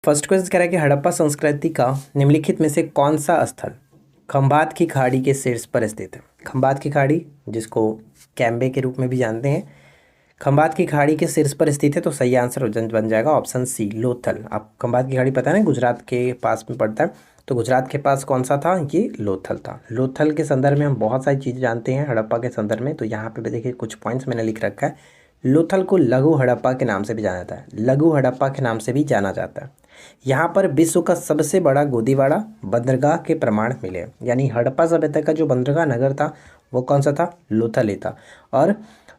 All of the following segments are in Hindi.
फर्स्ट क्वेश्चन कह रहा है कि हड़प्पा संस्कृति का निम्नलिखित में से कौन सा स्थल खंबात की खाड़ी के शीर्ष पर स्थित है। खंबात की खाड़ी, जिसको कैम्बे के रूप में भी जानते हैं, खंबात की खाड़ी के शीर्ष पर स्थित है। तो सही आंसर बन जाएगा ऑप्शन सी, लोथल। आप खंबात की खाड़ी पता है ना, गुजरात के पास में पड़ता है। तो गुजरात के पास कौन सा था, ये लोथल था। लोथल के संदर्भ में हम बहुत सारी चीज़ें जानते हैं हड़प्पा के संदर्भ में। तो यहाँ पे देखिए कुछ पॉइंट्स मैंने लिख रखा है। लोथल को लघु हड़प्पा के नाम से भी जाना जाता है, लघु हड़प्पा के नाम से भी जाना जाता है। यहाँ पर विश्व का सबसे बड़ा गोदीवाड़ा बंदरगाह के प्रमाण मिले, यानी हड़प्पा सभ्यता का जो बंदरगाह नगर था वो कौन सा था, लोथल ही था। और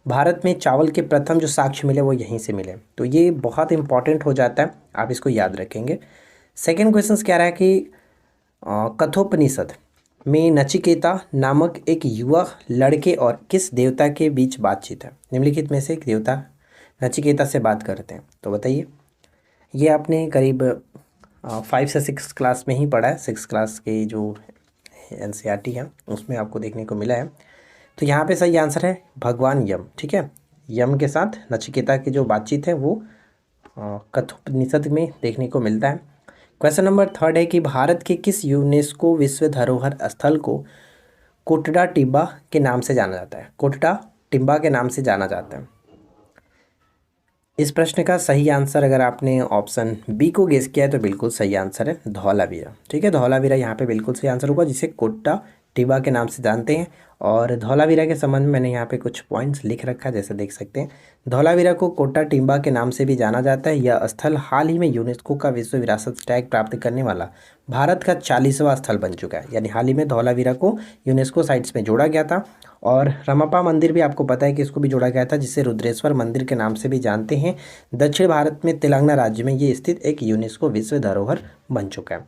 भारत में चावल के प्रथम जो साक्ष्य मिले वो यहीं से मिले। तो ये बहुत इंपॉर्टेंट हो जाता है, आप इसको याद रखेंगे। सेकेंड क्वेश्चन क्या रहा है कि कठोपनिषद में नचिकेता नामक एक युवा लड़के और किस देवता के बीच बातचीत है। निम्नलिखित में से एक देवता नचिकेता से बात करते हैं, तो बताइए। ये आपने करीब 5 से 6 क्लास में ही पढ़ा है। 6 क्लास के जो एनसीईआरटी है उसमें आपको देखने को मिला है। तो यहाँ पे सही आंसर है भगवान यम। ठीक है, यम के साथ नचिकेता की जो बातचीत है वो कठोपनिषद में देखने को मिलता है। क्वेश्चन नंबर थर्ड है कि भारत के किस यूनेस्को विश्व धरोहर स्थल को कोटड़ा टिब्बा के नाम से जाना जाता है। कोटड़ा टिब्बा के नाम से जाना जाता है। इस प्रश्न का सही आंसर अगर आपने ऑप्शन बी को गेस किया है तो बिल्कुल सही आंसर है धौलावीरा। ठीक है, धौलावीरा यहाँ पे बिल्कुल सही आंसर होगा, जिसे कोट्टा टिब्बा के नाम से जानते हैं। और धौलावीरा के संबंध में मैंने यहाँ पे कुछ पॉइंट्स लिख रखा है, जैसे देख सकते हैं। धौलावीरा को कोट्टा टिब्बा के नाम से भी जाना जाता है। यह स्थल हाल ही में यूनेस्को का विश्व विरासत टैग प्राप्त करने वाला भारत का 40वां स्थल बन चुका है। यानी हाल ही में धौलावीरा को यूनेस्को साइट्स में जोड़ा गया था। और रमपा मंदिर भी आपको पता है कि इसको भी जोड़ा गया था, जिसे रुद्रेश्वर मंदिर के नाम से भी जानते हैं। दक्षिण भारत में तेलंगाना राज्य में ये स्थित एक यूनेस्को विश्व धरोहर बन चुका है।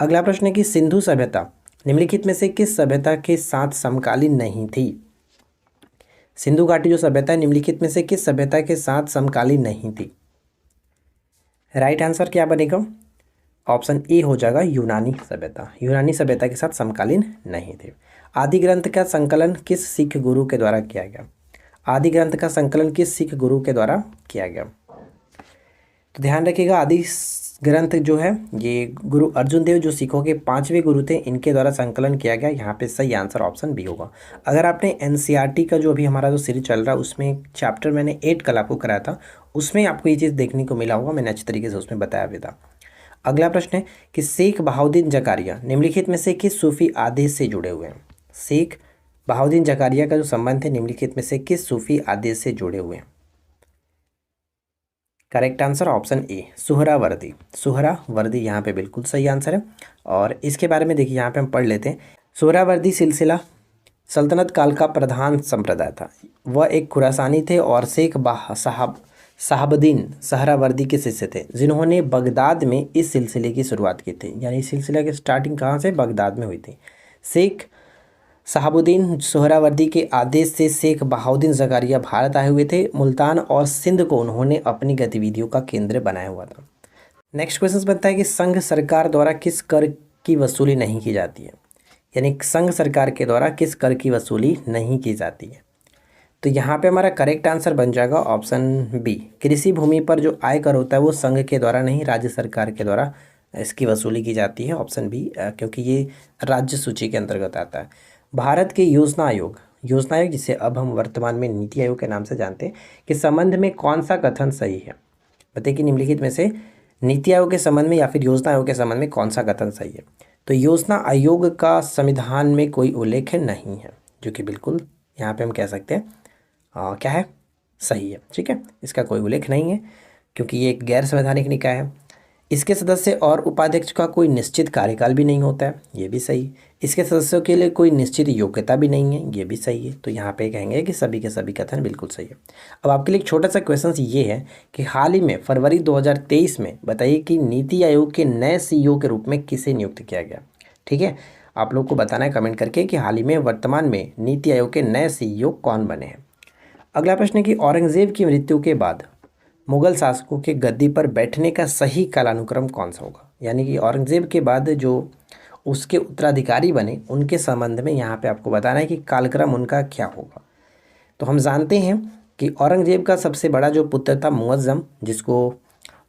अगला प्रश्न है कि सिंधु सभ्यता निम्नलिखित में से किस सभ्यता के साथ समकालीन नहीं थी। सिंधु घाटी जो सभ्यता है निम्नलिखित में से किस सभ्यता के साथ समकालीन नहीं थी। राइट आंसर क्या बनेगा, ऑप्शन ए हो जाएगा यूनानी सभ्यता। यूनानी सभ्यता के साथ समकालीन नहीं थे। आदि ग्रंथ का संकलन किस सिख गुरु के द्वारा किया गया। आदि ग्रंथ का संकलन किस सिख गुरु के द्वारा किया गया। तो ध्यान रखिएगा, आदि ग्रंथ जो है ये गुरु अर्जुन देव जो सिखों के 5वें गुरु थे, इनके द्वारा संकलन किया गया। यहाँ पे सही आंसर ऑप्शन बी होगा। अगर आपने एनसीईआरटी का जो अभी हमारा जो सीरीज चल रहा है उसमें चैप्टर मैंने 8 कल आपको कराया था, उसमें आपको ये चीज़ देखने को मिला होगा, मैंने अच्छी तरीके से उसमें बताया भी था। अगला प्रश्न है कि शेख बहाउद्दीन जकारिया निम्नलिखित में से किस सूफी आदेश से जुड़े हुए हैं। शेख बहाउद्दीन जकारिया का जो संबंध है निम्नलिखित में से किस सूफी आदेश से जुड़े हुए हैं। Correct answer option A, Suhrawardy. Suhrawardy यहाँ पे बिल्कुल सही आंसर है। और इसके बारे में देखिए, यहाँ पे हम पढ़ लेते हैं। सुहरावर्दी सिलसिला सल्तनत काल का प्रधान संप्रदाय था। वह एक खुरासानी थे और शेख साहबुद्दीन सहरावर्दी के शिष्य थे, जिन्होंने बगदाद में इस सिलसिले की शुरुआत की थी। यानी इस सिलसिले की स्टार्टिंग कहाँ से, बगदाद में हुई थी। शेख साहबुद्दीन सोहरावर्दी के आदेश से शेख बहाउद्दीन जकारिया भारत आए हुए थे। मुल्तान और सिंध को उन्होंने अपनी गतिविधियों का केंद्र बनाया हुआ था। नेक्स्ट क्वेश्चन बनता है कि संघ सरकार द्वारा किस कर की वसूली नहीं की जाती है। यानी संघ सरकार के द्वारा किस कर की वसूली नहीं की जाती है। तो यहाँ पे हमारा करेक्ट आंसर बन जाएगा ऑप्शन बी, कृषि भूमि पर जो आय कर होता है वो संघ के द्वारा नहीं, राज्य सरकार के द्वारा इसकी वसूली की जाती है। ऑप्शन बी, क्योंकि ये राज्य सूची के अंतर्गत आता है। भारत के योजना आयोग जिसे अब हम वर्तमान में नीति आयोग के नाम से जानते हैं, के संबंध में कौन सा कथन सही है। बताइए कि निम्नलिखित में से नीति आयोग के संबंध में या फिर योजना आयोग के संबंध में कौन सा कथन सही है। तो योजना आयोग का संविधान में कोई उल्लेख नहीं है, जो कि बिल्कुल यहाँ पे हम कह सकते हैं क्या है, सही है। ठीक है, इसका कोई उल्लेख नहीं है क्योंकि ये एक गैर संवैधानिक निकाय है। इसके सदस्य और उपाध्यक्ष का कोई निश्चित कार्यकाल भी नहीं होता है, ये भी सही। इसके सदस्यों के लिए कोई निश्चित योग्यता भी नहीं है, ये भी सही है। तो यहाँ पे कहेंगे कि सभी के सभी कथन बिल्कुल सही है। अब आपके लिए एक छोटा सा क्वेश्चन ये है कि हाल ही में फरवरी 2023 में बताइए कि नीति आयोग के नए सीईओ के रूप में किसे नियुक्त किया गया। ठीक है, आप लोग को बताना है कमेंट करके कि हाल ही में वर्तमान में नीति आयोग के नए सीईओ कौन बने हैं। अगला प्रश्न है कि औरंगजेब की मृत्यु के बाद मुगल शासकों के गद्दी पर बैठने का सही कालानुक्रम कौन सा होगा। यानी कि औरंगजेब के बाद जो उसके उत्तराधिकारी बने उनके संबंध में यहाँ पे आपको बताना है कि कालक्रम उनका क्या होगा। तो हम जानते हैं कि औरंगजेब का सबसे बड़ा जो पुत्र था मुअज्जम, जिसको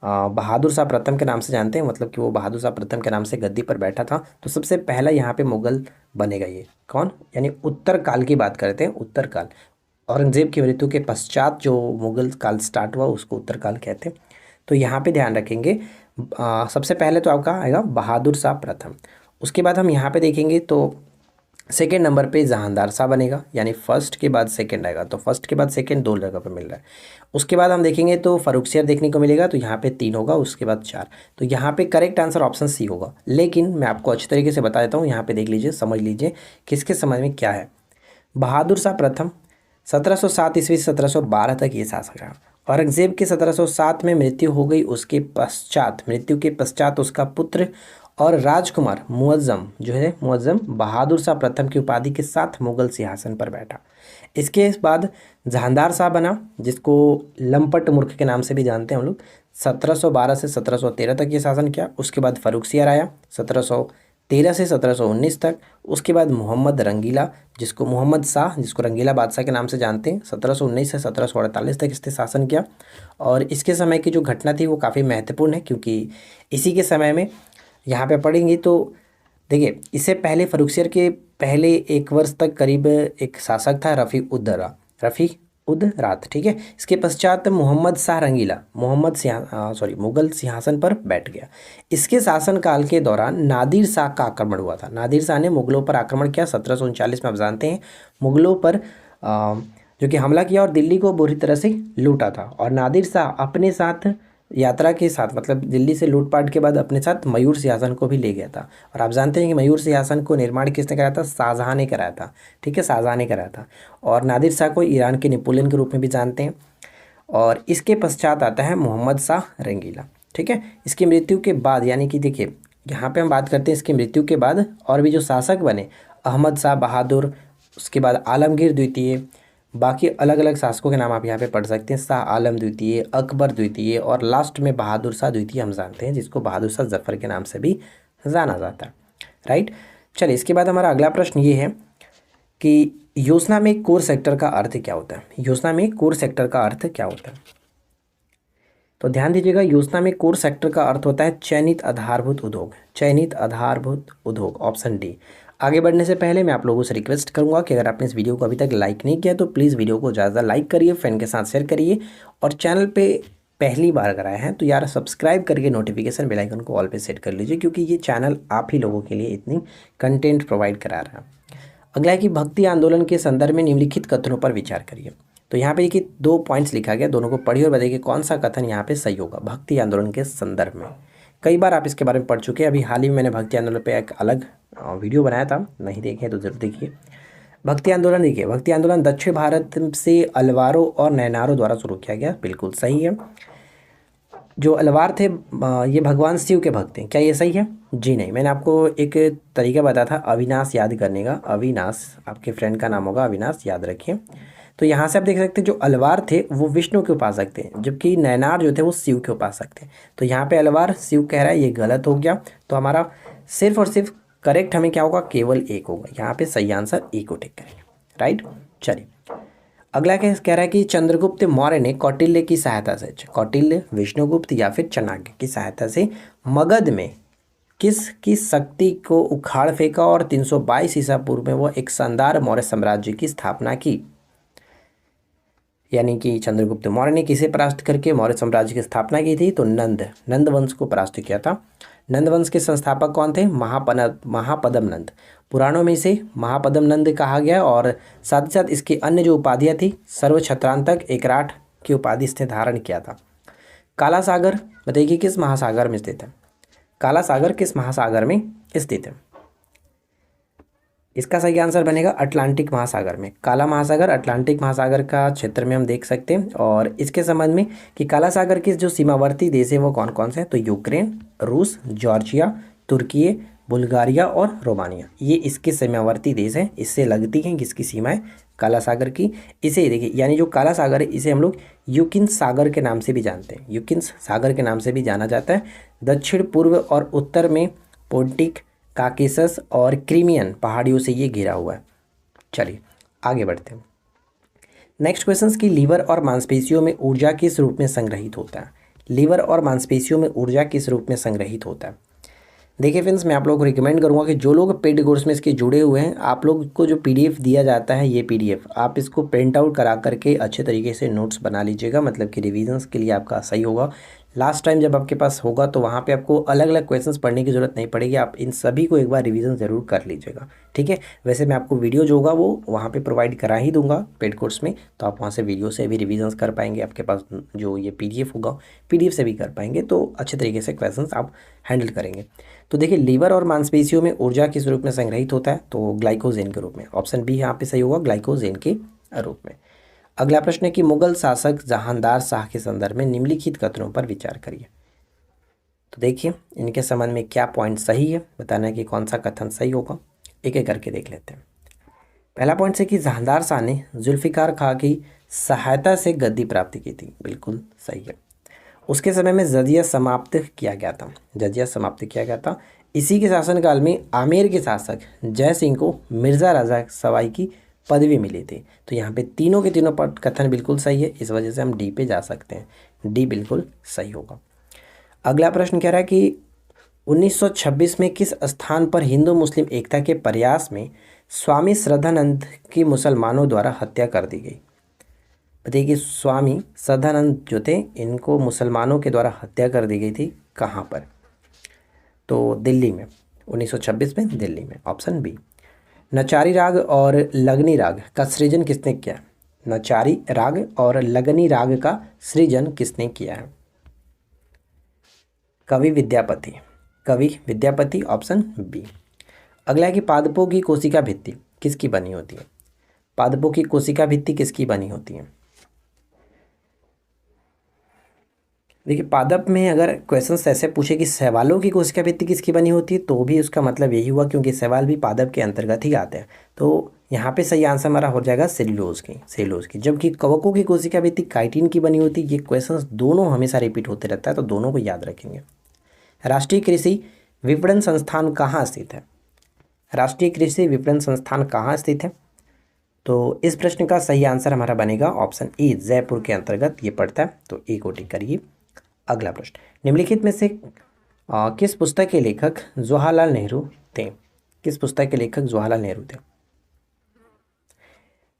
बहादुर शाह प्रथम के नाम से जानते हैं, मतलब कि वो बहादुर शाह प्रथम के नाम से गद्दी पर बैठा था। तो सबसे पहला यहाँ पे मुगल बनेगा ये कौन, यानी उत्तर काल की बात करते हैं, उत्तर काल। औरंगजेब की मृत्यु के पश्चात जो मुगल काल स्टार्ट हुआ उसको उत्तर काल कहते हैं। तो यहाँ पे ध्यान रखेंगे, सबसे पहले तो आपका आएगा बहादुर शाह प्रथम। उसके बाद हम यहाँ पे देखेंगे तो सेकेंड नंबर पे जहांदार शाह बनेगा, यानी फर्स्ट के बाद सेकंड आएगा, तो फर्स्ट के बाद सेकंड 2 जगह पे मिल रहा है। उसके बाद हम देखेंगे तो फर्रुखसियर देखने को मिलेगा, तो यहाँ पे 3 होगा, उसके बाद 4। तो यहाँ पे करेक्ट आंसर ऑप्शन सी होगा। लेकिन मैं आपको अच्छी तरीके से बता देता हूँ, यहाँ पे देख लीजिए, समझ लीजिए किसके समझ में क्या है। बहादुर शाह प्रथम 1707 ईस्वी से 1712 तक ये शासक रहा। औरंगजेब की 1707 में मृत्यु हो गई, उसके पश्चात, मृत्यु के पश्चात उसका पुत्र और राजकुमार मुअज्जम जो है, मुअज्जम बहादुर शाह प्रथम की उपाधि के साथ मुगल सिंहासन पर बैठा। इसके बाद जहांदार शाह बना, जिसको लंपट मूर्ख के नाम से भी जानते हैं हम लोग। 1712 से 1713 तक ये शासन किया। उसके बाद फर्रुखसियर आया 1713 से 1719 तक। उसके बाद मोहम्मद रंगीला, जिसको मोहम्मद शाह, जिसको रंगीला बादशाह के नाम से जानते हैं, 1719 से 1748 तक इसने शासन किया। और इसके समय की जो घटना थी वो काफ़ी महत्वपूर्ण है, क्योंकि इसी के समय में यहाँ पे पढ़ेंगे तो देखिए, इससे पहले फर्रुखसियर के पहले 1 वर्ष तक करीब एक शासक था रफ़ी उद रात, ठीक है। इसके पश्चात मोहम्मद शाह रंगीला, मुगल सिंहासन पर बैठ गया। इसके शासनकाल के दौरान नादिर शाह का आक्रमण हुआ था। नादिर शाह ने मुगलों पर आक्रमण किया 1739 में। आप जानते हैं मुगलों पर जो कि हमला किया और दिल्ली को बुरी तरह से लूटा था। और नादिर शाह अपने साथ यात्रा के साथ, मतलब दिल्ली से लूटपाट के बाद अपने साथ मयूर सिंहासन को भी ले गया था। और आप जानते हैं कि मयूर सिंहासन को निर्माण किसने कराया था? शाहजहाँ ने कराया था, ठीक है, शाहजहाँ ने कराया था। और नादिर शाह को ईरान के नेपोलियन के रूप में भी जानते हैं। और इसके पश्चात आता है मोहम्मद शाह रंगीला, ठीक है। इसकी मृत्यु के बाद, यानी कि देखिए यहाँ पे हम बात करते हैं इसकी मृत्यु के बाद और भी जो शासक बने, अहमद शाह बहादुर, उसके बाद आलमगीर द्वितीय, बाकी अलग अलग शासकों के नाम आप यहाँ पे पढ़ सकते हैं। शाह आलम द्वितीय, अकबर द्वितीय और लास्ट में बहादुर शाह द्वितीय हम जानते हैं, जिसको बहादुर शाह जफर के नाम से भी जाना जाता है, राइट। चलिए, इसके बाद हमारा अगला प्रश्न ये है कि योजना में कोर सेक्टर का अर्थ क्या होता है? योजना में कोर सेक्टर का अर्थ क्या होता है? तो ध्यान दीजिएगा, योजना में कोर सेक्टर का अर्थ होता है चयनित आधारभूत उद्योग, चयनित आधारभूत उद्योग, ऑप्शन डी। आगे बढ़ने से पहले मैं आप लोगों से रिक्वेस्ट करूंगा कि अगर आपने इस वीडियो को अभी तक लाइक नहीं किया तो प्लीज़ वीडियो को ज़्यादा लाइक करिए, फ्रेंड के साथ शेयर करिए, और चैनल पे पहली बार अगर आए हैं तो यार सब्सक्राइब करके नोटिफिकेशन बेल आइकन को ऑल पे सेट कर लीजिए, क्योंकि ये चैनल आप ही लोगों के लिए इतनी कंटेंट प्रोवाइड करा रहा है। अगला है कि भक्ति आंदोलन के संदर्भ में निम्नलिखित कथनों पर विचार करिए। तो यहाँ पे देखिए 2 पॉइंट्स लिखा गया, दोनों को पढ़िए और बताइए कौन सा कथन यहाँ पे सही होगा भक्ति आंदोलन के संदर्भ में। कई बार आप इसके बारे में पढ़ चुके हैं, अभी हाल ही में मैंने भक्ति आंदोलन पे एक अलग वीडियो बनाया था, नहीं देखे तो जरूर देखिए। भक्ति आंदोलन देखिए, भक्ति आंदोलन दक्षिण भारत से अलवारों और नैनारों द्वारा शुरू किया गया, बिल्कुल सही है। जो अलवार थे ये भगवान शिव के भक्त हैं, क्या ये सही है? जी नहीं। मैंने आपको एक तरीका बताया था अविनाश याद करने का, अविनाश आपके फ्रेंड का नाम होगा, अविनाश याद रखिए। तो यहाँ से आप देख सकते हैं जो अलवार थे वो विष्णु के उपासक थे, जबकि नैनार जो थे वो शिव के उपासक थे। तो यहाँ पे अलवार शिव कह रहा है, ये गलत हो गया। तो हमारा सिर्फ और सिर्फ करेक्ट हमें क्या होगा? केवल 1 होगा। यहाँ पे सही आंसर 1 को टिक करेंगे, राइट। चलिए, अगला क्या कह रहा है कि चंद्रगुप्त मौर्य ने कौटिल्य की सहायता से, कौटिल्य, विष्णुगुप्त या फिर चाणक्य की सहायता से मगध में किसकी शक्ति को उखाड़ फेंका और 322 ईसा पूर्व में वह एक शानदार मौर्य साम्राज्य की स्थापना की। यानी कि चंद्रगुप्त मौर्य ने किसे परास्त करके मौर्य साम्राज्य की स्थापना की थी? तो नंद वंश को परास्त किया था। नंद वंश के संस्थापक कौन थे? महापद्म नंद। पुराणों में इसे महापद्म नंद कहा गया, और साथ ही साथ इसकी अन्य जो उपाधियाँ थी, सर्वछत्रांतक एकराट की उपाधि इसने धारण किया था। काला सागर बताइए किस महासागर में स्थित है? काला सागर किस महासागर में स्थित है? इसका सही आंसर बनेगा अटलांटिक महासागर में। काला महासागर अटलांटिक महासागर का क्षेत्र में हम देख सकते हैं। और इसके संबंध में कि काला सागर के जो सीमावर्ती देश है वो कौन कौन से हैं? तो यूक्रेन, रूस, जॉर्जिया, तुर्की, बुल्गारिया और रोमानिया, ये इसके सीमावर्ती देश हैं। इससे लगती हैं किसकी सीमाएं? काला सागर की। इसे देखिए, यानी जो काला सागर है इसे हम लोग यूकिन्स सागर के नाम से भी जानते हैं, यूकिन्स सागर के नाम से भी जाना जाता है। दक्षिण पूर्व और उत्तर में पोंटिक, काकेसस और क्रीमियन पहाड़ियों से ये घिरा हुआ है। चलिए आगे बढ़ते हैं। नेक्स्ट क्वेश्चन की लीवर और मांसपेशियों में ऊर्जा किस रूप में संग्रहित होता है? लीवर और मांसपेशियों में ऊर्जा किस रूप में संग्रहित होता है? देखिए फ्रेंड्स, मैं आप लोगों को रिकमेंड करूंगा कि जो लोग पेड कोर्स में इसके जुड़े हुए हैं, आप लोग को जो पीडीएफ दिया जाता है, ये पीडीएफ आप इसको प्रिंट आउट करा करके अच्छे तरीके से नोट्स बना लीजिएगा, मतलब कि रिविजन्स के लिए आपका सही होगा। लास्ट टाइम जब आपके पास होगा तो वहाँ पे आपको अलग अलग क्वेश्चंस पढ़ने की ज़रूरत नहीं पड़ेगी, आप इन सभी को एक बार रिवीजन ज़रूर कर लीजिएगा, ठीक है। वैसे मैं आपको वीडियो जो होगा वो वहाँ पे प्रोवाइड करा ही दूंगा पेड कोर्स में, तो आप वहाँ से वीडियो से भी रिवीजन्स कर पाएंगे। आपके पास जो ये पीडीएफ होगा, पीडीएफ से भी कर पाएंगे, तो अच्छे तरीके से क्वेश्चन आप हैंडल करेंगे। तो देखिए, लीवर और मांसपेशियों में ऊर्जा किस रूप में संग्रहित होता है? तो ग्लाइकोजेन के रूप में। ऑप्शन बी यहाँ पे सही होगा, ग्लाइकोजेन के रूप में। अगला प्रश्न है कि मुगल शासक जहांदार शाह के संदर्भ में निम्नलिखित कथनों पर विचार करिए। तो देखिए, इनके संबंध में क्या पॉइंट सही है, बताना है कि कौन सा कथन सही होगा। एक एक करके देख लेते हैं। पहला पॉइंट है कि जहांदार शाह ने जुल्फिकार खां की सहायता से गद्दी प्राप्ति की थी, बिल्कुल सही है। उसके समय में जजिया समाप्त किया गया था, जजिया समाप्त किया गया था। इसी के शासनकाल में आमेर के शासक जय सिंह को मिर्ज़ा राजा सवाई की पदवी मिली थी। तो यहाँ पे तीनों के तीनों कथन बिल्कुल सही है, इस वजह से हम डी पे जा सकते हैं, डी बिल्कुल सही होगा। अगला प्रश्न कह रहा है कि 1926 में किस स्थान पर हिंदू मुस्लिम एकता के प्रयास में स्वामी श्रद्धानंद की मुसलमानों द्वारा हत्या कर दी गई? बताइए कि स्वामी श्रद्धानंद जो थे, इनको मुसलमानों के द्वारा हत्या कर दी गई थी, कहाँ पर? तो दिल्ली में, 1926 में दिल्ली में। Option B. नचारी राग और लगनी राग का सृजन किसने किया? नचारी राग और लगनी राग का सृजन किसने किया है? कवि विद्यापति, कवि विद्यापति, ऑप्शन बी। अगला है कि पादपों की कोशिका भित्ति किसकी बनी होती है? पादपों की कोशिका भित्ति किसकी बनी होती है? देखिए, पादप में अगर क्वेश्चंस ऐसे पूछे कि शैवालों की कोशिका भित्ति किसकी बनी होती है, तो भी उसका मतलब यही हुआ, क्योंकि शैवाल भी पादप के अंतर्गत ही आते हैं। तो यहाँ पे सही आंसर हमारा हो जाएगा सेलुलोज की। जबकि कवकों की कोशिका भित्ति काइटिन की बनी होती है। ये क्वेश्चंस दोनों हमेशा रिपीट होते रहता है, तो दोनों को याद रखेंगे। राष्ट्रीय कृषि विपणन संस्थान कहाँ स्थित है? राष्ट्रीय कृषि विपणन संस्थान कहाँ स्थित है? तो इस प्रश्न का सही आंसर हमारा बनेगा ऑप्शन ए, जयपुर के अंतर्गत ये पड़ता है, तो ए को टिक करिए। अगला प्रश्न, निम्नलिखित में से किस पुस्तक के लेखक जवाहरलाल नेहरू थे? किस पुस्तक के लेखक जवाहरलाल नेहरू थे?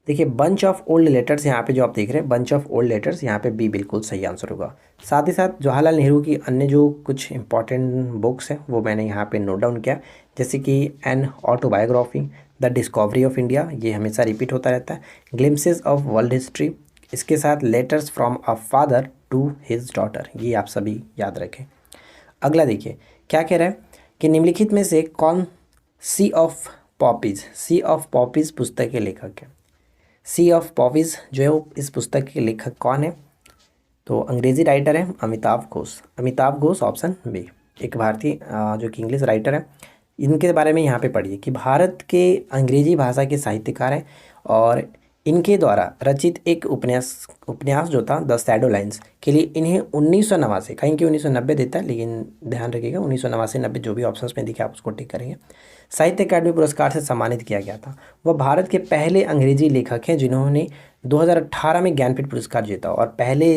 देखिए, बंच ऑफ ओल्ड लेटर्स, यहाँ पे जो आप देख रहे हैं बंच ऑफ ओल्ड लेटर्स, यहाँ पे बी बिल्कुल सही आंसर होगा। साथ ही साथ जवाहरलाल नेहरू की अन्य जो कुछ इंपॉर्टेंट बुक्स हैं वो मैंने यहाँ पे नोट डाउन किया, जैसे कि an autobiography, the discovery of India, ये हमेशा रिपीट होता रहता है, ग्लिम्पसेस ऑफ वर्ल्ड हिस्ट्री, इसके साथ letters from a father to his daughter, ये आप सभी याद रखें। अगला देखिए, क्या कह रहा है कि निम्नलिखित में से कौन सी ऑफ पॉपीज पुस्तक के लेखक है? सी ऑफ पॉपीज जो है वो इस पुस्तक के लेखक कौन है? तो अंग्रेजी राइटर है अमिताव घोष, ऑप्शन बी। एक भारतीय जो कि इंग्लिश राइटर है, इनके बारे में यहाँ पे पढ़िए कि भारत के अंग्रेजी भाषा के साहित्यकार हैं, और इनके द्वारा रचित एक उपन्यास जो था द शैडो लाइन्स के लिए इन्हें 1989, कहीं कि 1990 देता है, लेकिन ध्यान रखिएगा 1989-90 जो भी ऑप्शंस में दिखे आप उसको टिक करेंगे, साहित्य अकादमी पुरस्कार से सम्मानित किया गया था। वह भारत के पहले अंग्रेजी लेखक हैं जिन्होंने 2018 में ज्ञानपीठ पुरस्कार जीता, और पहले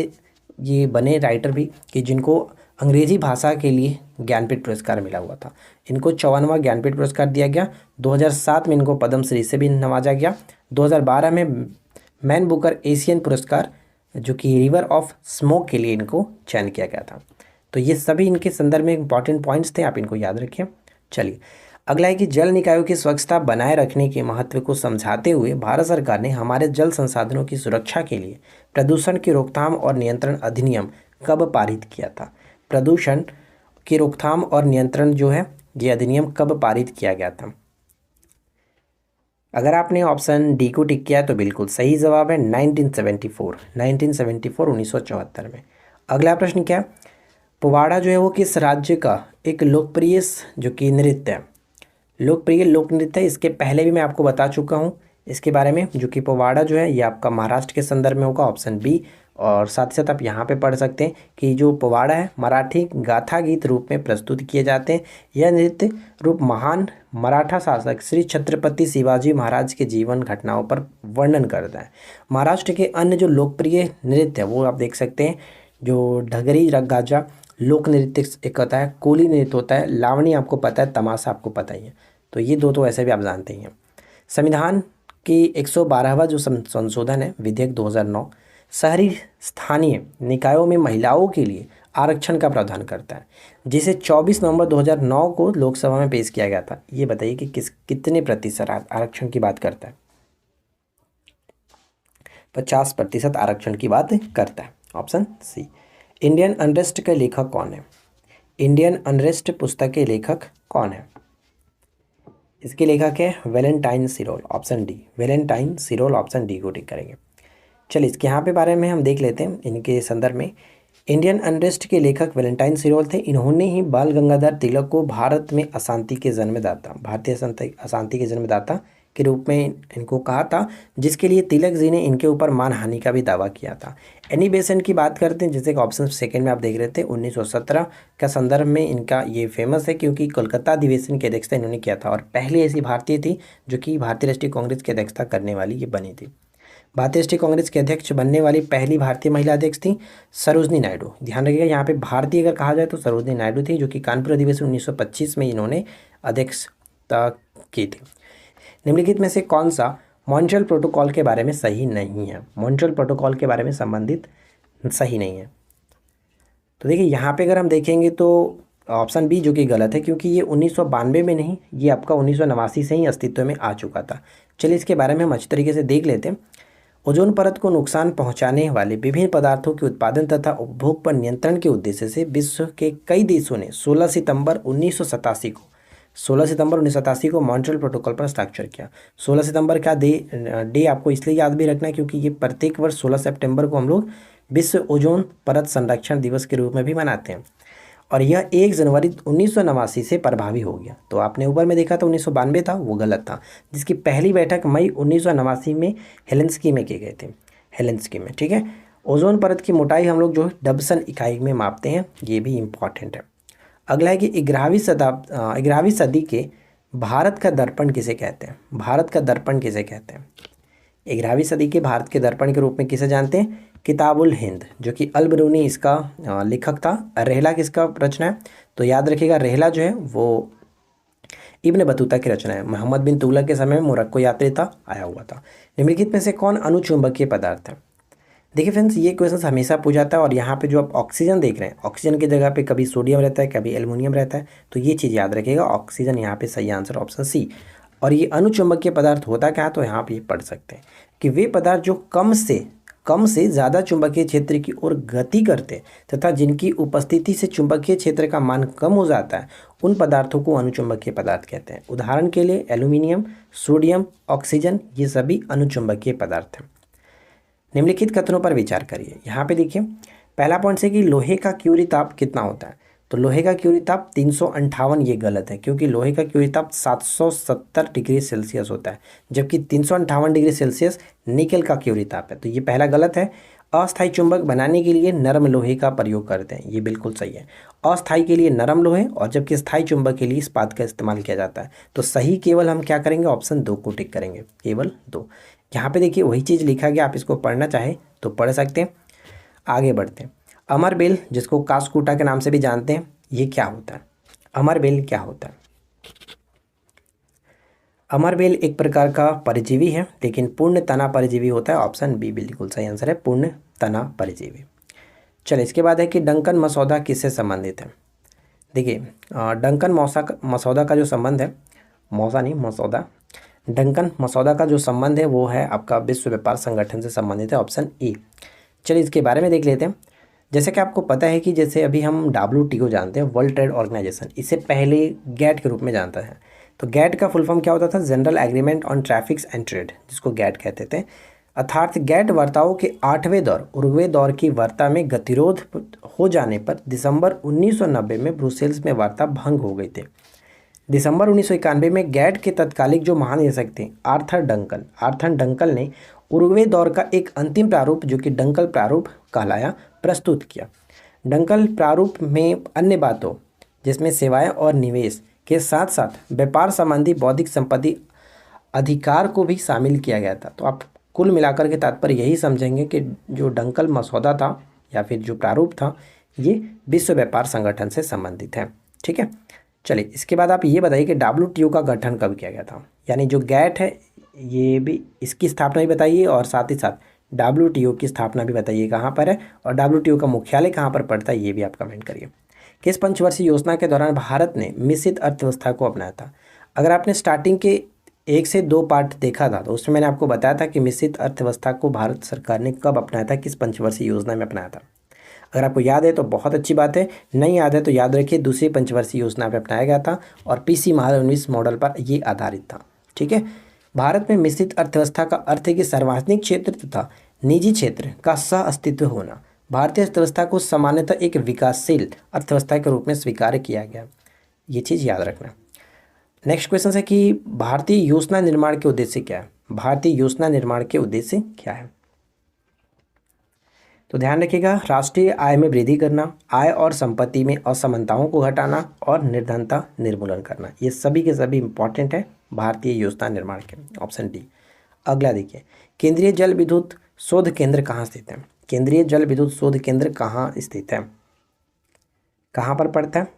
ये बने राइटर भी कि जिनको अंग्रेजी भाषा के लिए ज्ञानपीठ पुरस्कार मिला हुआ था। इनको 54वां ज्ञानपीठ पुरस्कार दिया गया। 2007 में इनको पद्मश्री से भी नवाजा गया। 2012 में मैन बुकर एशियन पुरस्कार जो कि रिवर ऑफ स्मोक के लिए इनको चयन किया गया था। तो ये सभी इनके संदर्भ में इंपॉर्टेंट पॉइंट्स थे, आप इनको याद रखिए। चलिए, अगला है कि जल निकायों की स्वच्छता बनाए रखने के महत्व को समझाते हुए भारत सरकार ने हमारे जल संसाधनों की सुरक्षा के लिए प्रदूषण की रोकथाम और नियंत्रण अधिनियम कब पारित किया था? प्रदूषण की रोकथाम और नियंत्रण जो है ये अधिनियम कब पारित किया गया था? अगर आपने ऑप्शन डी को टिक किया तो बिल्कुल सही जवाब है 1974, 1974 में। अगला प्रश्न क्या है? पोवाड़ा जो है वो किस राज्य का एक लोकप्रिय जो कि नृत्य है, लोकप्रिय लोक नृत्य है? इसके पहले भी मैं आपको बता चुका हूँ इसके बारे में, जो कि पोवाड़ा जो है ये आपका महाराष्ट्र के संदर्भ में होगा, ऑप्शन बी। और साथ ही साथ आप यहाँ पे पढ़ सकते हैं कि जो पोवाड़ा है मराठी गाथा गीत रूप में प्रस्तुत किए जाते हैं। यह नृत्य रूप महान मराठा शासक श्री छत्रपति शिवाजी महाराज के जीवन घटनाओं पर वर्णन करता है। महाराष्ट्र के अन्य जो लोकप्रिय नृत्य है वो आप देख सकते हैं, जो ढगरी गाजा लोक नृत्य एक होता है, कोली नृत्य होता है, लावणी आपको पता है, तमाशा आपको पता ही है। तो ये दो तो ऐसे भी आप जानते ही हैं। संविधान की 112वां जो संशोधन है विधेयक 2009 शहरी स्थानीय निकायों में महिलाओं के लिए आरक्षण का प्रावधान करता है, जिसे 24 नवंबर 2009 को लोकसभा में पेश किया गया था। ये बताइए कि कितने प्रतिशत आरक्षण की बात करता है? 50% आरक्षण की बात करता है। Option C. इंडियन अनरेस्ट के लेखक कौन है? इंडियन अनरेस्ट पुस्तक के लेखक कौन है? इसके लेखक है Valentine सिरोल। Option D, Valentine सिरोल, option D को टिक करेंगे। चलिए इसके यहाँ पे बारे में हम देख लेते हैं इनके संदर्भ में। इंडियन अनरेस्ट के लेखक वैलेंटाइन सिरोल थे। इन्होंने ही बाल गंगाधर तिलक को भारत में अशांति के जन्मदाता, भारतीय अशांति के जन्मदाता के रूप में इनको कहा था, जिसके लिए तिलक जी ने इनके ऊपर मानहानि का भी दावा किया था। एनी बेसेंट की बात करते हैं, जैसे कि ऑप्शन सेकंड में आप देख रहे थे, 1917 का संदर्भ में इनका ये फेमस है क्योंकि कोलकाता अधिवेशन की अध्यक्षता इन्होंने किया था और पहली ऐसी भारतीय थी जो कि भारतीय राष्ट्रीय कांग्रेस की अध्यक्षता करने वाली ये बनी थी। भारतीय राष्ट्रीय कांग्रेस के अध्यक्ष बनने वाली पहली भारतीय महिला अध्यक्ष थी सरोजनी नायडू। ध्यान रखिएगा यहाँ पे भारतीय अगर कहा जाए तो सरोजनी नायडू थी, जो कि कानपुर अधिवेशन 1925 में इन्होंने अध्यक्षता की थी। निम्नलिखित में से कौन सा मॉन्ट्रियल प्रोटोकॉल के बारे में सही नहीं है? मॉन्ट्रियल प्रोटोकॉल के बारे में संबंधित सही नहीं है। तो देखिए यहाँ पे अगर हम देखेंगे तो ऑप्शन बी जो कि गलत है, क्योंकि ये 1992 में नहीं, ये आपका 1989 से ही अस्तित्व में आ चुका था। चलिए इसके बारे में हम अच्छी तरीके से देख लेते हैं। ओजोन परत को नुकसान पहुंचाने वाले विभिन्न पदार्थों के उत्पादन तथा उपभोग पर नियंत्रण के उद्देश्य से विश्व के कई देशों ने 16 सितंबर 1987 को मॉन्ट्रियल प्रोटोकॉल पर हस्ताक्षर किया। 16 सितंबर का डे आपको इसलिए याद भी रखना है क्योंकि ये प्रत्येक वर्ष 16 सितंबर को हम लोग विश्व ओजोन परत संरक्षण दिवस के रूप में भी मनाते हैं और यह 1 जनवरी 1989 से प्रभावी हो गया। तो आपने ऊपर में देखा था 1992 था, वो गलत था, जिसकी पहली बैठक मई 1989 में हेलेंस्की में किए गए थे, हेलेंस्की में। ठीक है, ओजोन परत की मोटाई हम लोग जो डबसन इकाई में मापते हैं, ये भी इम्पॉर्टेंट है। अगला है कि 11वीं सदी के भारत का दर्पण किसे कहते हैं? भारत का दर्पण किसे कहते हैं? 11वीं सदी के भारत के दर्पण के रूप में किसे जानते हैं? किताबुल हिंद, जो कि अल बरूनी इसका लेखक था। रेहला किसका रचना है? तो याद रखिएगा रेहला जो है वो इब्न बतूता की रचना है। मोहम्मद बिन तुगलक के समय में मोरक्को यात्री था, आया हुआ था। निम्नलिखित में से कौन अनुचुंबकीय पदार्थ है? देखिए फ्रेंड्स, ये क्वेश्चन हमेशा पूछा जाता है और यहाँ पे जो आप ऑक्सीजन देख रहे हैं, ऑक्सीजन की जगह पे कभी सोडियम रहता है, कभी एल्युमिनियम रहता है, तो ये चीज़ याद रखिएगा। ऑक्सीजन यहाँ पे सही आंसर ऑप्शन सी। और ये अनुचुंबकीय पदार्थ होता क्या है, तो यहाँ पे पढ़ सकते हैं कि वे पदार्थ जो कम से ज़्यादा चुंबकीय क्षेत्र की ओर गति करते तथा जिनकी उपस्थिति से चुंबकीय क्षेत्र का मान कम हो जाता है, उन पदार्थों को अनुचुंबकीय पदार्थ कहते हैं। उदाहरण के लिए एल्यूमिनियम, सोडियम, ऑक्सीजन, ये सभी अनुचुंबकीय पदार्थ हैं। निम्नलिखित कथनों पर विचार करिए। यहाँ पे देखिए पहला पॉइंट है कि लोहे का क्यूरी ताप कितना होता है? तो लोहे का क्यूरी ताप 358, ये गलत है क्योंकि लोहे का क्यूरी ताप 770 डिग्री सेल्सियस होता है, जबकि 358 डिग्री सेल्सियस निकल का क्यूरी ताप है। तो ये पहला गलत है। अस्थायी चुंबक बनाने के लिए नरम लोहे का प्रयोग करते हैं, ये बिल्कुल सही है। अस्थायी के लिए नरम लोहे और जबकि स्थायी चुंबक के लिए इस्पात का इस्तेमाल किया जाता है। तो सही केवल हम क्या करेंगे, ऑप्शन 2 को टिक करेंगे, केवल 2। यहाँ पे देखिए वही चीज़ लिखा गया, आप इसको पढ़ना चाहें तो पढ़ सकते हैं। आगे बढ़ते हैं। अमरबेल, जिसको कासकूटा के नाम से भी जानते हैं, ये क्या होता है? अमरबेल क्या होता है? अमरबेल एक प्रकार का परजीवी है, लेकिन पूर्ण तना परजीवी होता है। ऑप्शन बी बिल्कुल सही आंसर है, पूर्ण तना परजीवी। चलिए इसके बाद है कि डंकन मसौदा किससे संबंधित है? देखिए डंकन मसौदा का जो संबंध है, मसौदा, डंकन मसौदा का जो संबंध है वो है आपका विश्व व्यापार संगठन से संबंधित है, ऑप्शन ए। चलिए इसके बारे में देख लेते हैं। जैसे कि आपको पता है कि जैसे अभी हम WTO जानते हैं, वर्ल्ड ट्रेड ऑर्गेनाइजेशन, इससे पहले गैट के रूप में जानता है। तो गैट का फुल फॉर्म क्या होता था? General agreement on traffics and trade, जिसको गैट कहते थे। अर्थात गैट वार्ताओं के 8वें दौर, उरुग्वे दौर की वार्ता में गतिरोध हो जाने पर दिसंबर 1990 में ब्रुसेल्स में वार्ता भंग हो गई थी। दिसंबर 1991 में गैट के तत्कालिक जो महानिदेशक थे आर्थर डंकल ने उरुग्वे दौर का एक अंतिम प्रारूप, जो कि डंकल प्रारूप कहलाया, प्रस्तुत किया। डंकल प्रारूप में अन्य बातों जिसमें सेवाएं और निवेश के साथ साथ व्यापार संबंधी बौद्धिक संपत्ति अधिकार को भी शामिल किया गया था। तो आप कुल मिलाकर के तात्पर्य यही समझेंगे कि जो डंकल मसौदा था, या फिर जो प्रारूप था ये विश्व व्यापार संगठन से संबंधित है। ठीक है, चलिए इसके बाद आप ये बताइए कि WTO का गठन कब किया गया था, यानी जो गैट है ये भी, इसकी स्थापना भी बताइए और साथ ही साथ WTO की स्थापना भी बताइए कहाँ पर है, और WTO का मुख्यालय कहाँ पर पड़ता है ये भी आप कमेंट करिए। किस पंचवर्षीय योजना के दौरान भारत ने मिश्रित अर्थव्यवस्था को अपनाया था? अगर आपने स्टार्टिंग के 1 से 2 पार्ट देखा था तो उसमें मैंने आपको बताया था कि मिश्रित अर्थव्यवस्था को भारत सरकार ने कब अपनाया था, किस पंचवर्षीय योजना में अपनाया था। अगर आपको याद है तो बहुत अच्छी बात है, नहीं याद है तो याद रखिए दूसरी पंचवर्षीय योजना में अपनाया गया था और PC महालनोबिस मॉडल पर ये आधारित था। ठीक है, भारत में मिश्रित अर्थव्यवस्था का अर्थ है कि सार्वजनिक क्षेत्र तथा निजी क्षेत्र का सह अस्तित्व होना। भारतीय अर्थव्यवस्था को सामान्यतः एक विकासशील अर्थव्यवस्था के रूप में स्वीकार किया गया, ये चीज़ याद रखना। नेक्स्ट क्वेश्चन है कि भारतीय योजना निर्माण के उद्देश्य क्या है? भारतीय योजना निर्माण के उद्देश्य क्या है? तो ध्यान रखिएगा, राष्ट्रीय आय में वृद्धि करना, आय और संपत्ति में असमानताओं को घटाना और निर्धनता निर्मूलन करना, ये सभी के सभी इंपॉर्टेंट है भारतीय योजना निर्माण के। Option D. अगला देखिए, केंद्रीय जल विद्युत शोध केंद्र कहाँ स्थित है? केंद्रीय जल विद्युत शोध केंद्र कहाँ स्थित है, कहाँ पर पड़ता है?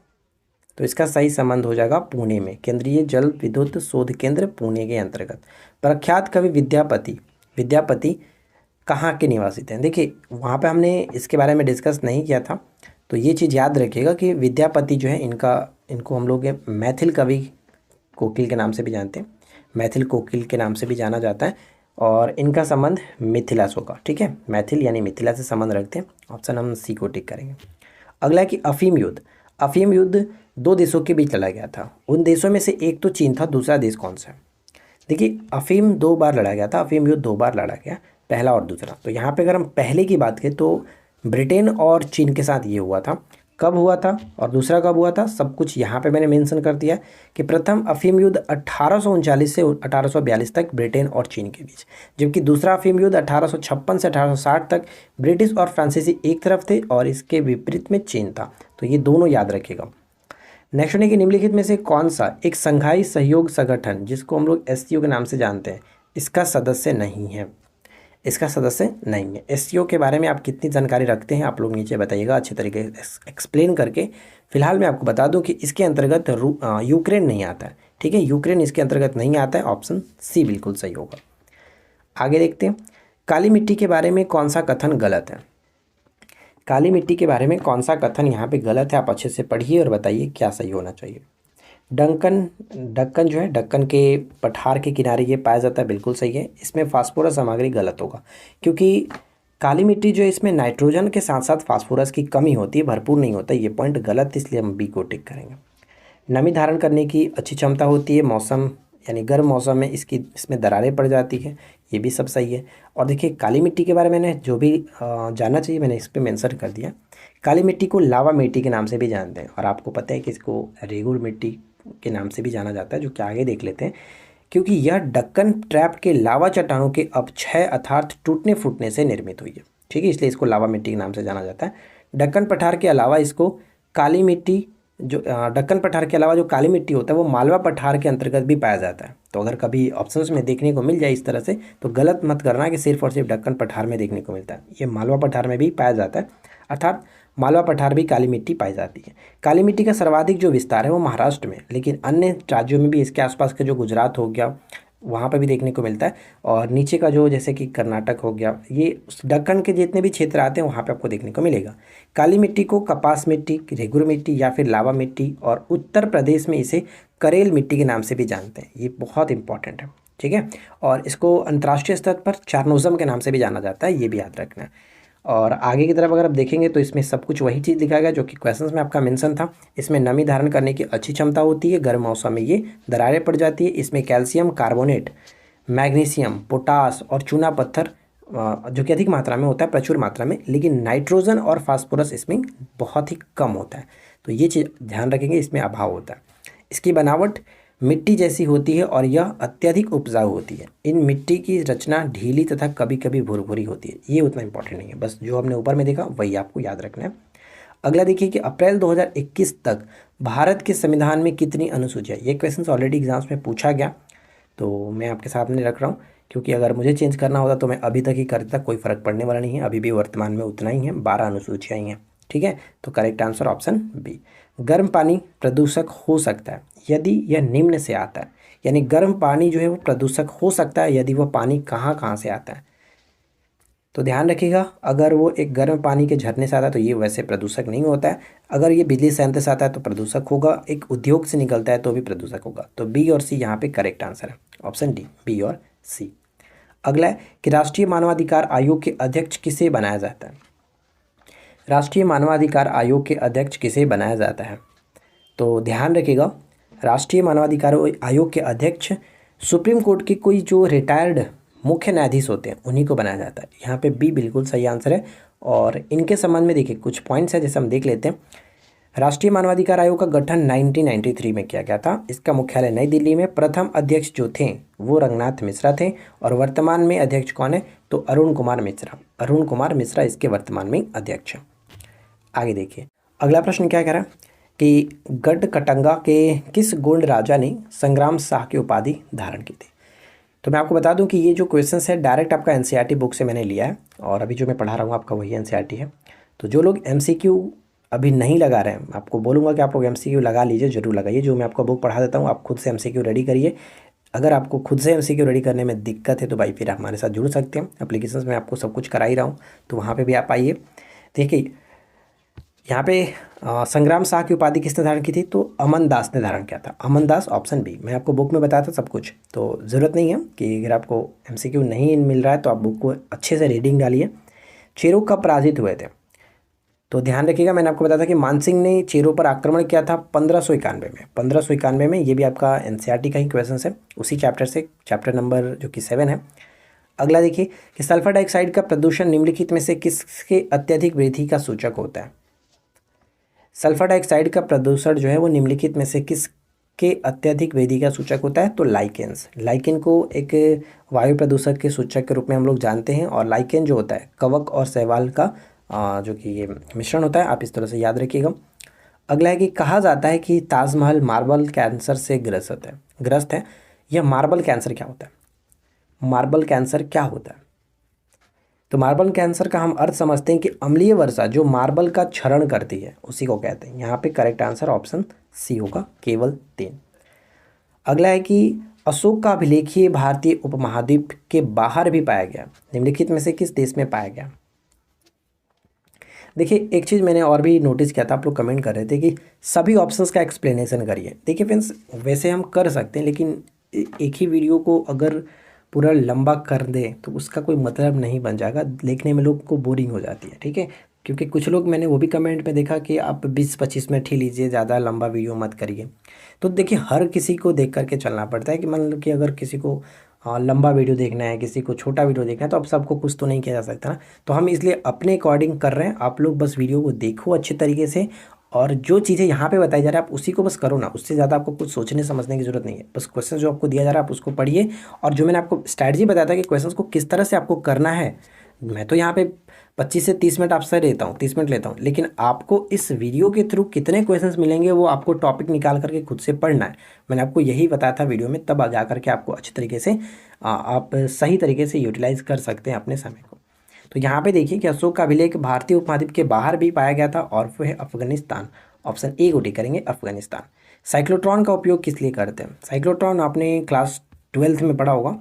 तो इसका सही संबंध हो जाएगा पुणे में। केंद्रीय जल विद्युत शोध केंद्र पुणे के अंतर्गत। प्रख्यात कवि विद्यापति कहाँ के निवासी थे? देखिए वहाँ पे हमने इसके बारे में डिस्कस नहीं किया था, तो ये चीज़ याद रखिएगा कि विद्यापति जो है इनको हम लोग मैथिल कवि कोकिल के नाम से भी जानते हैं, मैथिल कोकिल के नाम से भी जाना जाता है, और इनका संबंध मिथिला से होगा। ठीक है, मैथिल यानी मिथिला से संबंध रखते हैं। ऑप्शन हम सी को टिक करेंगे। अगला है कि अफीम युद्ध 2 देशों के बीच लड़ा गया था। उन देशों में से एक तो चीन था, दूसरा देश कौन सा है? देखिए अफीम 2 बार लड़ा गया था, अफीम युद्ध 2 बार लड़ा गया, पहला और दूसरा। तो यहाँ पे अगर हम पहले की बात करें तो ब्रिटेन और चीन के साथ ये हुआ था। कब हुआ था और दूसरा कब हुआ था, सब कुछ यहाँ पे मैंने मेंशन कर दिया कि प्रथम अफीम युद्ध 1839 से 1842 तक ब्रिटेन और चीन के बीच, जबकि दूसरा अफीम युद्ध 1856 से 1860 तक ब्रिटिश और फ्रांसीसी एक तरफ थे और इसके विपरीत में चीन था। तो ये दोनों याद रखिएगा। नेक्स्ट है कि निम्नलिखित में से कौन सा एक संघाई सहयोग संगठन, जिसको हम लोग SCO के नाम से जानते हैं, इसका सदस्य नहीं है? इसका सदस्य नहीं है। SCO के बारे में आप कितनी जानकारी रखते हैं आप लोग नीचे बताइएगा अच्छे तरीके से एक्सप्लेन करके। फिलहाल मैं आपको बता दूं कि इसके अंतर्गत यूक्रेन नहीं आता है। ठीक है, यूक्रेन इसके अंतर्गत नहीं आता है। ऑप्शन सी बिल्कुल सही होगा। आगे देखते हैं, काली मिट्टी के बारे में कौन सा कथन गलत है? काली मिट्टी के बारे में कौन सा कथन यहाँ पे गलत है, आप अच्छे से पढ़िए और बताइए क्या सही होना चाहिए। ढक्कन जो है, ढक्कन के पठार के किनारे ये पाया जाता है, बिल्कुल सही है। इसमें फास्फोरस सामग्री गलत होगा, क्योंकि काली मिट्टी जो है इसमें नाइट्रोजन के साथ साथ फास्फोरस की कमी होती है, भरपूर नहीं होता। ये पॉइंट गलत, इसलिए हम बी को टिक करेंगे। नमी धारण करने की अच्छी क्षमता होती है, मौसम यानी गर्म मौसम में इसमें दरारें पड़ जाती है, ये भी सब सही है। और देखिए काली मिट्टी के बारे में मैंने जो भी जानना चाहिए मैंने इस पर मेंशन कर दिया। काली मिट्टी को लावा मिट्टी के नाम से भी जानते हैं, और आपको पता है कि इसको रेगुर मिट्टी के नाम से भी जाना जाता है, जो कि आगे देख लेते हैं। क्योंकि यह डक्कन ट्रैप के लावा चट्टानों के अपक्षय अर्थात टूटने फूटने से निर्मित हुई है। ठीक है, इसलिए इसको लावा मिट्टी के नाम से जाना जाता है। डक्कन पठार के अलावा इसको काली मिट्टी जो डक्कन पठार के अलावा जो काली मिट्टी होता है वो मालवा पठार के अंतर्गत भी पाया जाता है। तो अगर कभी ऑप्शंस में देखने को मिल जाए इस तरह से तो गलत मत करना कि सिर्फ और सिर्फ डक्कन पठार में देखने को मिलता है, ये मालवा पठार में भी पाया जाता है, अर्थात मालवा पठार भी काली मिट्टी पाई जाती है। काली मिट्टी का सर्वाधिक जो विस्तार है वो महाराष्ट्र में, लेकिन अन्य राज्यों में भी इसके आसपास के जो गुजरात हो गया वहाँ पर भी देखने को मिलता है, और नीचे का जो जैसे कि कर्नाटक हो गया, ये दक्कन के जितने भी क्षेत्र आते हैं वहाँ पे आपको देखने को मिलेगा। काली मिट्टी को कपास मिट्टी, रेगुर मिट्टी या फिर लावा मिट्टी, और उत्तर प्रदेश में इसे करेल मिट्टी के नाम से भी जानते हैं। ये बहुत इंपॉर्टेंट है। ठीक है, और इसको अंतर्राष्ट्रीय स्तर पर चारनोजम के नाम से भी जाना जाता है, ये भी याद रखना है। और आगे की तरफ अगर आप देखेंगे तो इसमें सब कुछ वही चीज़ लिखा गया जो कि क्वेश्चंस में आपका मेंशन था। इसमें नमी धारण करने की अच्छी क्षमता होती है, गर्म मौसम में ये दरारें पड़ जाती है। इसमें कैल्शियम कार्बोनेट, मैग्नीशियम, पोटास और चूना पत्थर जो कि अधिक मात्रा में होता है, प्रचुर मात्रा में, लेकिन नाइट्रोजन और फास्फोरस इसमें बहुत ही कम होता है। तो ये चीज़ ध्यान रखेंगे, इसमें अभाव होता है। इसकी बनावट मिट्टी जैसी होती है और यह अत्यधिक उपजाऊ होती है। इन मिट्टी की रचना ढीली तथा कभी कभी भुरभुरी होती है। ये उतना इंपॉर्टेंट नहीं है, बस जो हमने ऊपर में देखा वही आपको याद रखना है। अगला देखिए कि अप्रैल 2021 तक भारत के संविधान में कितनी अनुसूचियाँ, ये क्वेश्चन ऑलरेडी एग्जाम्स में पूछा गया, तो मैं आपके सामने रख रहा हूँ क्योंकि अगर मुझे चेंज करना होता तो मैं अभी तक ही करता, कोई फ़र्क पड़ने वाला नहीं है, अभी भी वर्तमान में उतना ही है, 12 अनुसूचियाँ ही हैं। ठीक है, तो करेक्ट आंसर ऑप्शन बी। गर्म पानी प्रदूषक हो सकता है यदि यह निम्न से आता है, यानी गर्म पानी जो है वो प्रदूषक हो सकता है यदि वह पानी कहाँ कहाँ से आता है। तो ध्यान रखिएगा, अगर वो एक गर्म पानी के झरने से आता है तो ये वैसे प्रदूषक नहीं होता है। अगर ये बिजली संयंत्र से आता है तो प्रदूषक होगा, एक उद्योग से निकलता है तो भी प्रदूषक होगा। तो बी और सी यहाँ पे करेक्ट आंसर है, ऑप्शन डी, बी और सी। अगला है कि राष्ट्रीय मानवाधिकार आयोग के अध्यक्ष किसे बनाया जाता है। राष्ट्रीय मानवाधिकार आयोग के अध्यक्ष किसे बनाया जाता है? तो ध्यान रखिएगा, राष्ट्रीय मानवाधिकार आयोग के अध्यक्ष सुप्रीम कोर्ट के कोई जो रिटायर्ड मुख्य न्यायाधीश होते हैं उन्हीं को बनाया जाता है। यहाँ पे बी बिल्कुल सही आंसर है। और इनके संबंध में देखिए कुछ पॉइंट्स हैं, जैसे हम देख लेते हैं। राष्ट्रीय मानवाधिकार आयोग का गठन 1993 में किया गया था। इसका मुख्यालय नई दिल्ली में। प्रथम अध्यक्ष जो थे वो रंगनाथ मिश्रा थे और वर्तमान में अध्यक्ष कौन है? तो अरुण कुमार मिश्रा। अरुण कुमार मिश्रा इसके वर्तमान में अध्यक्ष हैं। आगे देखिए, अगला प्रश्न क्या कह रहा है कि गढ़कटंगा के किस गोंड राजा ने संग्राम शाह की उपाधि धारण की थी? तो मैं आपको बता दूं कि ये जो क्वेश्चन है डायरेक्ट आपका एनसीईआरटी बुक से मैंने लिया है और अभी जो मैं पढ़ा रहा हूँ आपका वही एनसीईआरटी है। तो जो लोग एमसीक्यू अभी नहीं लगा रहे हैं, आपको बोलूँगा कि आप लोग एमसीक्यू लगा लीजिए, जरूर लगाइए। जो मैं आपको बुक पढ़ा देता हूँ आप खुद से एमसीक्यू रेडी करिए। अगर आपको खुद से एमसीक्यू रेडी करने में दिक्कत है तो भाई फिर आप हमारे साथ जुड़ सकते हैं। एप्लीकेशंस में आपको सब कुछ करा ही रहा हूँ, तो वहाँ पर भी आप आइए। देखिए यहाँ पे संग्राम शाह की उपाधि किसने धारण की थी? तो अमन दास ने धारण किया था। अमन दास, ऑप्शन बी। मैं आपको बुक में बताया था सब कुछ, तो ज़रूरत नहीं है कि अगर आपको एमसीक्यू नहीं मिल रहा है तो आप बुक को अच्छे से रीडिंग डालिए। चेरो कब पराजित हुए थे? तो ध्यान रखिएगा, मैंने आपको बताया था कि मानसिंह ने चेरो पर आक्रमण किया था 1591 में। 1591 में, ये भी आपका एनसीईआरटी का ही क्वेश्चन है, उसी चैप्टर से, चैप्टर नंबर जो कि 7 है। अगला देखिए कि सल्फर डाइऑक्साइड का प्रदूषण निम्नलिखित में से किसके अत्यधिक वृद्धि का सूचक होता है? सल्फर डाइऑक्साइड का प्रदूषण जो है वो निम्नलिखित में से किसके अत्यधिक वृद्धि का सूचक होता है? तो लाइकेन्स। लाइकेन को एक वायु प्रदूषक के सूचक के रूप में हम लोग जानते हैं। और लाइकेन जो होता है कवक और शैवाल का जो कि ये मिश्रण होता है, आप इस तरह से याद रखिएगा। अगला है कि कहा जाता है कि ताजमहल मार्बल कैंसर से ग्रस्त है। यह मार्बल कैंसर क्या होता है? मार्बल कैंसर क्या होता है? तो मार्बल कैंसर का हम अर्थ समझते हैं कि अम्लीय वर्षा जो मार्बल का क्षरण करती है उसी को कहते हैं। यहाँ पे करेक्ट आंसर ऑप्शन सी होगा, केवल 3। अगला है कि अशोक का अभिलेखीय भारतीय उपमहाद्वीप के बाहर भी पाया गया, निम्नलिखित में से किस देश में पाया गया? देखिए एक चीज़ मैंने और भी नोटिस किया था, आप लोग कमेंट कर रहे थे कि सभी ऑप्शंस का एक्सप्लेनेशन करिए। देखिए फ्रेंड्स, वैसे हम कर सकते हैं लेकिन एक ही वीडियो को अगर पूरा लंबा कर दे तो उसका कोई मतलब नहीं बन जाएगा, देखने में लोग को बोरिंग हो जाती है। ठीक है, क्योंकि कुछ लोग, मैंने वो भी कमेंट में देखा कि आप 20-25 मिनट ही लीजिए, ज़्यादा लंबा वीडियो मत करिए। तो देखिए हर किसी को देख करके चलना पड़ता है कि मान लो कि अगर किसी को लंबा वीडियो देखना है, किसी को छोटा वीडियो देखना है, तो अब सबको कुछ तो नहीं किया जा सकता ना। तो हम इसलिए अपने अकॉर्डिंग कर रहे हैं। आप लोग बस वीडियो को देखो अच्छे तरीके से और जो चीज़ें यहाँ पे बताई जा रही है आप उसी को बस करो ना, उससे ज़्यादा आपको कुछ सोचने समझने की जरूरत नहीं है। बस क्वेश्चन जो आपको दिया जा रहा है आप उसको पढ़िए। और जो मैंने आपको स्ट्रैटेजी बताया था कि क्वेश्चंस को किस तरह से आपको करना है, मैं तो यहाँ पे 25 से 30 मिनट आपसे लेता हूँ, 30 मिनट लेता हूँ, लेकिन आपको इस वीडियो के थ्रू कितने क्वेश्चंस मिलेंगे वो आपको टॉपिक निकाल करके खुद से पढ़ना है। मैंने आपको यही बताया था वीडियो में, तब जा करके आपको अच्छे तरीके से आप सही तरीके से यूटिलाइज कर सकते हैं अपने समय को। तो यहाँ पे देखिए कि अशोक का अभिलेख भारतीय उपमहाद्वीप के बाहर भी पाया गया था और वो है अफगानिस्तान। ऑप्शन ए को टिक करेंगे, अफगानिस्तान। साइक्लोट्रॉन का उपयोग किस लिए करते हैं? साइक्लोट्रॉन आपने क्लास 12th में पढ़ा होगा,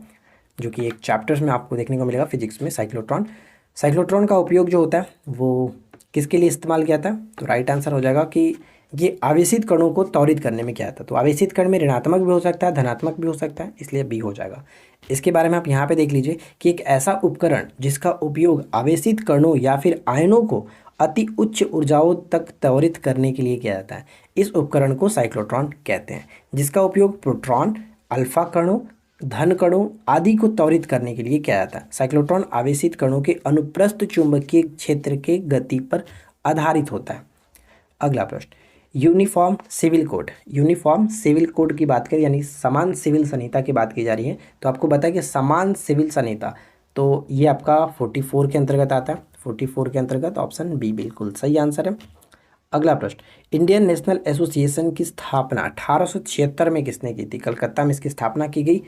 जो कि एक चैप्टर्स में आपको देखने को मिलेगा फिजिक्स में। साइक्लोट्रॉन का उपयोग जो होता है वो किसके लिए इस्तेमाल किया था? तो राइट आंसर हो जाएगा कि ये आवेशित कणों को त्वरित करने में किया था। तो आवेशित कण में ऋणात्मक भी हो सकता है, धनात्मक भी हो सकता है, इसलिए बी हो जाएगा। इसके बारे में आप यहाँ पे देख लीजिए कि एक ऐसा उपकरण जिसका उपयोग आवेशित कणों या फिर आयनों को अति उच्च ऊर्जाओं तक त्वरित करने के लिए किया जाता है, इस उपकरण को साइक्लोट्रॉन कहते हैं, जिसका उपयोग प्रोटॉन, अल्फा कणों, धन कणों आदि को त्वरित करने के लिए किया जाता है। साइक्लोट्रॉन आवेशित कणों के अनुप्रस्थ चुंबकीय क्षेत्र के गति पर आधारित होता है। अगला प्रश्न, यूनिफॉर्म सिविल कोड की बात करें, यानी समान सिविल संहिता की बात की जा रही है। तो आपको बताया कि समान सिविल संहिता, तो ये आपका 44 के अंतर्गत आता है। 44 के अंतर्गत ऑप्शन बी बिल्कुल सही आंसर है। अगला प्रश्न, इंडियन नेशनल एसोसिएशन की स्थापना 1876 में किसने की थी? कलकत्ता में इसकी स्थापना की गई।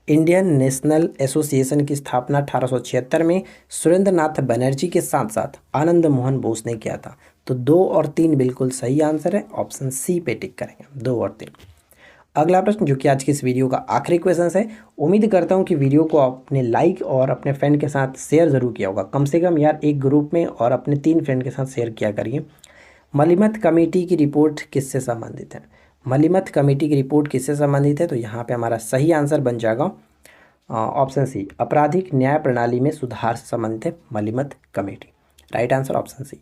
इंडियन नेशनल एसोसिएशन की स्थापना 1876 में सुरेंद्र नाथ बनर्जी के साथ साथ आनंद मोहन बोस ने किया था। तो 2 और 3 बिल्कुल सही आंसर है, ऑप्शन सी पे टिक करेंगे 2 और 3। अगला प्रश्न जो कि आज की इस वीडियो का आखिरी क्वेश्चन है, उम्मीद करता हूँ कि वीडियो को आपने लाइक और अपने फ्रेंड के साथ शेयर ज़रूर किया होगा, कम से कम यार एक ग्रुप में और अपने 3 फ्रेंड के साथ शेयर किया करिए। मलीमत कमेटी की रिपोर्ट किससे संबंधित है? मलीमत कमेटी की रिपोर्ट किससे संबंधित है? तो यहाँ पे हमारा सही आंसर बन जाएगा ऑप्शन सी, आपराधिक न्याय प्रणाली में सुधार से संबंधित है Malimath committee. Right answer option सी।